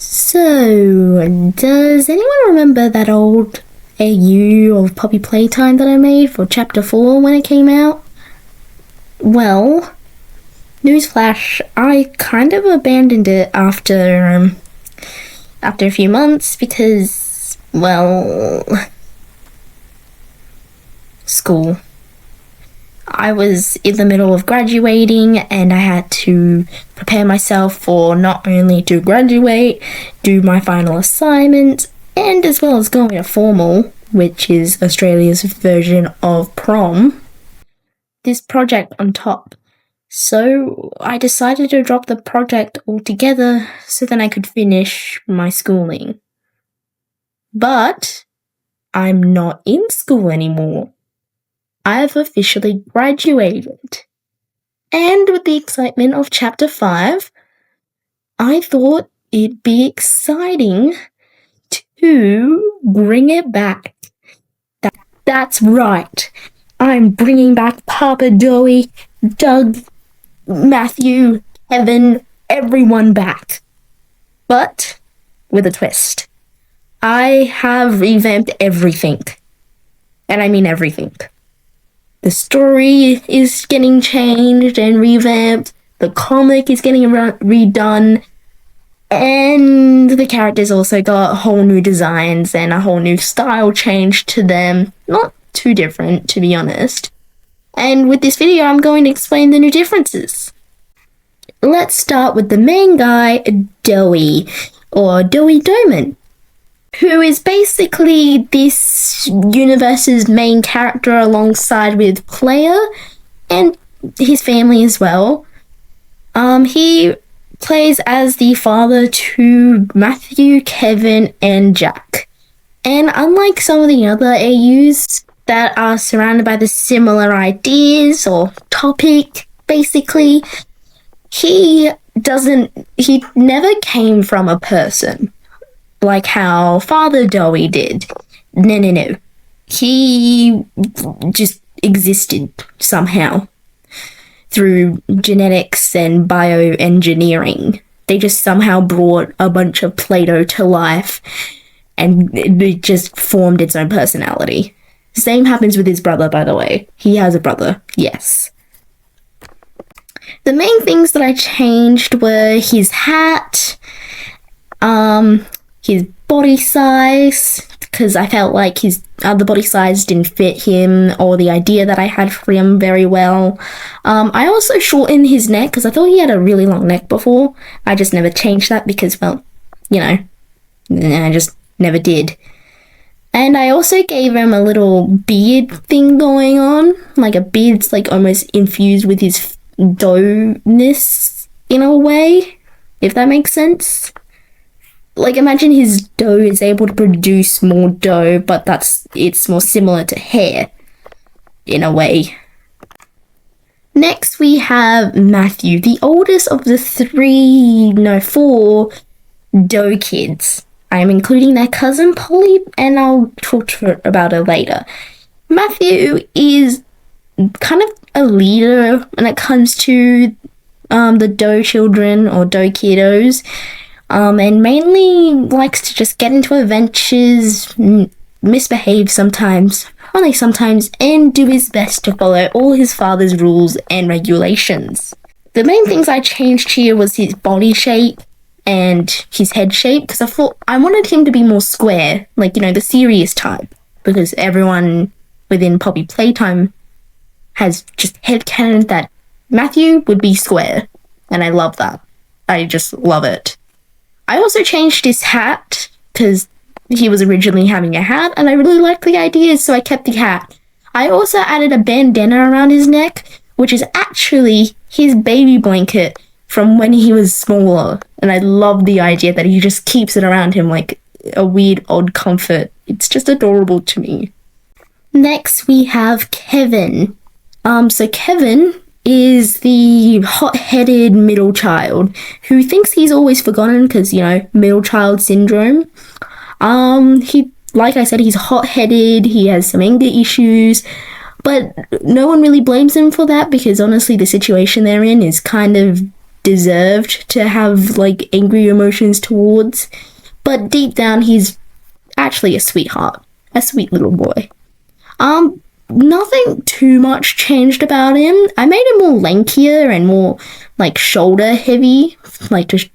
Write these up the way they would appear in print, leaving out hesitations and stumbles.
So, does anyone remember that old AU of Poppy Playtime that I made for Chapter 4 when it came out? Well, newsflash, I kind of abandoned it after a few months because, well, school. I was in the middle of graduating and I had to prepare myself for not only to graduate, do my final assignment, and as well as going to formal, which is Australia's version of prom, this project on top. So I decided to drop the project altogether so then I could finish my schooling. But I'm not in school anymore. I've officially graduated. And with the excitement of Chapter 5, I thought it'd be exciting to bring it back. That's right. I'm bringing back Papa DOEY, Doug, Matthew, Kevin, everyone back. But with a twist. I have revamped everything. And I mean everything. The story is getting changed and revamped. The comic is getting redone. And the characters also got whole new designs and a whole new style change to them. Not too different, to be honest. And with this video, I'm going to explain the new differences. Let's start with the main guy, DOEY, or DOEY Doman, who is basically this universe's main character alongside with Player and his family as well. He plays as the father to Matthew, Kevin, and Jack. And unlike some of the other AUs that are surrounded by the similar ideas or topic, basically, he never came from a person. Like how Father DOEY did. No. He just existed somehow through genetics and bioengineering. They just somehow brought a bunch of Play-Doh to life and it just formed its own personality. Same happens with his brother, by the way. He has a brother, yes. The main things that I changed were his hat, his body size, because I felt like his the body size didn't fit him or the idea that I had for him very well. I also shortened his neck because I thought he had a really long neck before. I just never changed that because, well, I just never did. And I also gave him a little beard thing going on, like a beard's like almost infused with his doughness in a way, if that makes sense. Like, imagine his dough is able to produce more dough, but it's more similar to hair, in a way. Next, we have Matthew, the oldest of the 4 dough kids. I am including their cousin Polly, and I'll talk about her later. Matthew is kind of a leader when it comes to the dough children or dough kiddos. And mainly likes to just get into adventures, misbehave sometimes, only sometimes, and do his best to follow all his father's rules and regulations. The main things I changed here was his body shape and his head shape, because I wanted him to be more square, like, the serious type, because everyone within Poppy Playtime has just headcanon that Matthew would be square, and I love that. I just love it. I also changed his hat because he was originally having a hat and I really liked the idea, so I kept the hat. I also added a bandana around his neck, which is actually his baby blanket from when he was smaller. And I love the idea that he just keeps it around him like a weird odd comfort. It's just adorable to me. Next we have Kevin. So Kevin is the hot-headed middle child who thinks he's always forgotten because, middle child syndrome. Like I said, he's hot-headed, he has some anger issues, but no one really blames him for that because honestly the situation they're in is kind of deserved to have like angry emotions towards. But deep down, he's actually a sweetheart, a sweet little boy. Nothing too much changed about him. I made him more lankier and more like shoulder heavy, like to show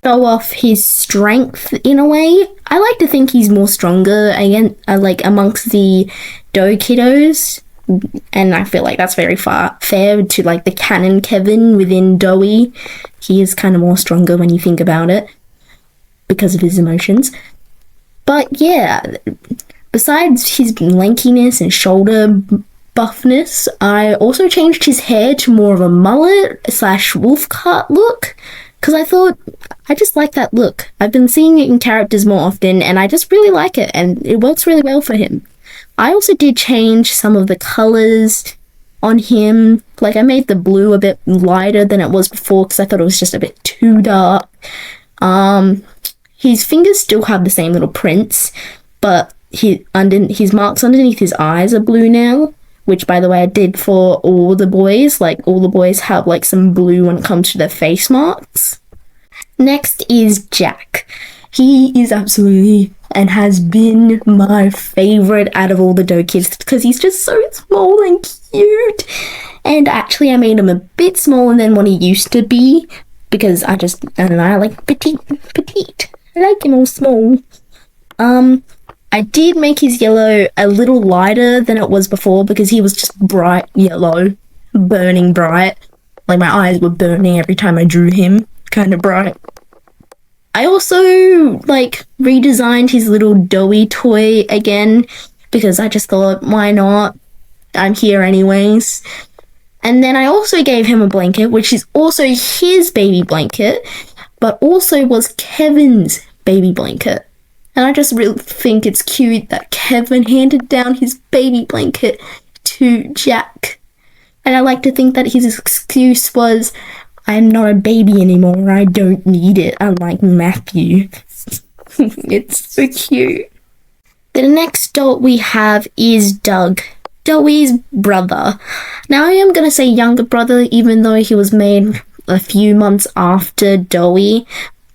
off his strength in a way. I like to think he's more stronger again, like amongst the DOEY kiddos, and I feel like that's very fair to like the canon Kevin within DOEY. He is kind of more stronger when you think about it because of his emotions. But yeah, besides his lankiness and shoulder buffness, I also changed his hair to more of a mullet / wolf cut look, because I thought I just like that look. I've been seeing it in characters more often, and I just really like it, and it works really well for him. I also did change some of the colors on him. Like, I made the blue a bit lighter than it was before, because I thought it was just a bit too dark. His fingers still have the same little prints, but his marks underneath his eyes are blue now, which, by the way, I did for all the boys. Like, all the boys have like some blue when it comes to their face marks. Next is Jack. He is absolutely and has been my favorite out of all the DOEY kids, because he's just so small and cute. And actually, I made him a bit smaller than what he used to be, because I don't know, I like petite. I like him all small. I did make his yellow a little lighter than it was before, because he was just bright yellow, burning bright. Like, my eyes were burning every time I drew him, kind of bright. I also, like, redesigned his little DOEY toy again, because I just thought, why not? I'm here anyways. And then I also gave him a blanket, which is also his baby blanket, but also was Kevin's baby blanket. And I just really think it's cute that Kevin handed down his baby blanket to Jack. And I like to think that his excuse was, I'm not a baby anymore, I don't need it, unlike Matthew. It's so cute. The next doll we have is Doug, DOEY's brother. Now, I am going to say younger brother, even though he was made a few months after DOEY,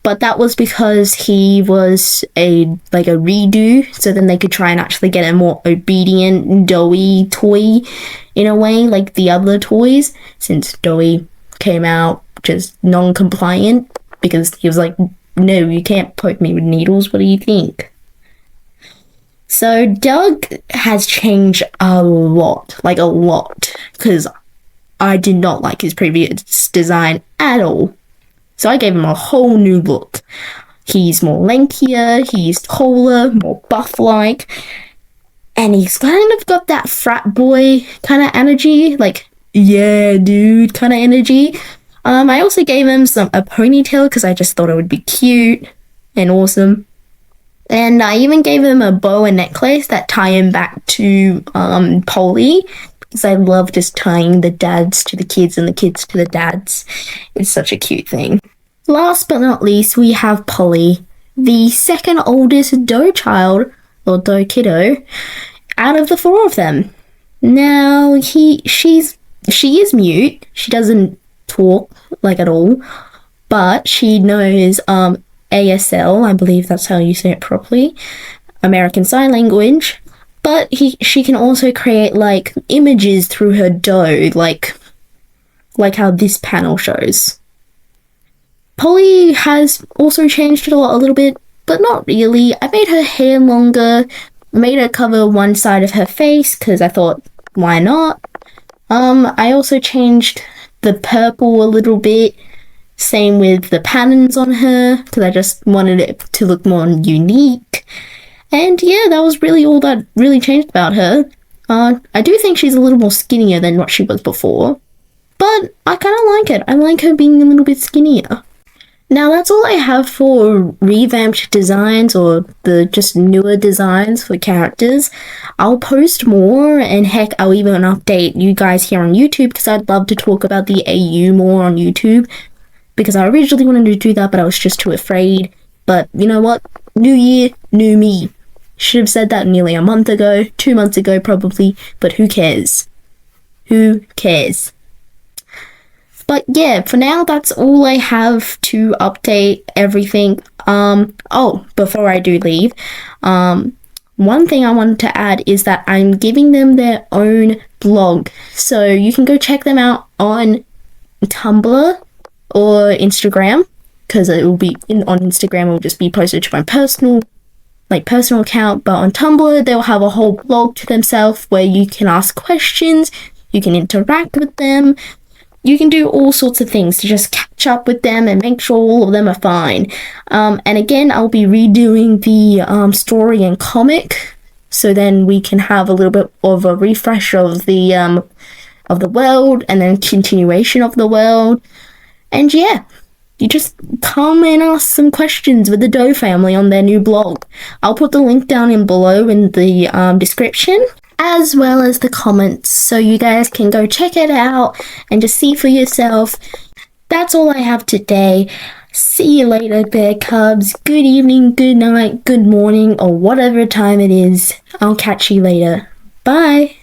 but that was because he was a redo, so then they could try and actually get a more obedient DOEY toy in a way, like the other toys, since DOEY came out just non-compliant, because he was like, no, you can't poke me with needles, what do you think? So Doug has changed a lot, because I did not like his previous design at all. So I gave him a whole new look. He's more lankier, he's taller, more buff-like, and he's kind of got that frat boy kind of energy, like, yeah, dude kind of energy. I also gave him a ponytail, because I just thought it would be cute and awesome. And I even gave him a bow and necklace that tie him back to Polly, because I love just tying the dads to the kids and the kids to the dads. It's such a cute thing. Last but not least, we have Polly, the second oldest DOEY child, or DOEY kiddo, out of the four of them. Now, she is mute. She doesn't talk, like, at all, but she knows ASL, I believe that's how you say it properly, American Sign Language. But she can also create, like, images through her DOEY, like how this panel shows. Polly has also changed a little bit, but not really. I made her hair longer, made her cover one side of her face, because I thought, why not? I also changed the purple a little bit, same with the patterns on her, because I just wanted it to look more unique. And yeah, that was really all that really changed about her. I do think she's a little more skinnier than what she was before, but I kind of like it. I like her being a little bit skinnier. Now, that's all I have for revamped designs, or the just newer designs for characters. I'll post more, and heck, I'll even update you guys here on YouTube, because I'd love to talk about the AU more on YouTube, because I originally wanted to do that, but I was just too afraid. But you know what? New year, new me. Should have said that nearly a month ago, 2 months ago probably, but who cares? Who cares? But yeah, for now, that's all I have to update everything. Before I do leave, one thing I wanted to add is that I'm giving them their own blog. So you can go check them out on Tumblr or Instagram, because it will be on Instagram, it will just be posted to my personal account, but on Tumblr they'll have a whole blog to themselves where you can ask questions, you can interact with them, you can do all sorts of things to just catch up with them and make sure all of them are fine. And again, I'll be redoing the story and comic, so then we can have a little bit of a refresh of the world and then continuation of the world. And yeah, you just come and ask some questions with the Doe family on their new blog. I'll put the link down in below in the description, as well as the comments, so you guys can go check it out and just see for yourself. That's all I have today. See you later, Bear Cubs. Good evening, good night, good morning, or whatever time it is. I'll catch you later. Bye.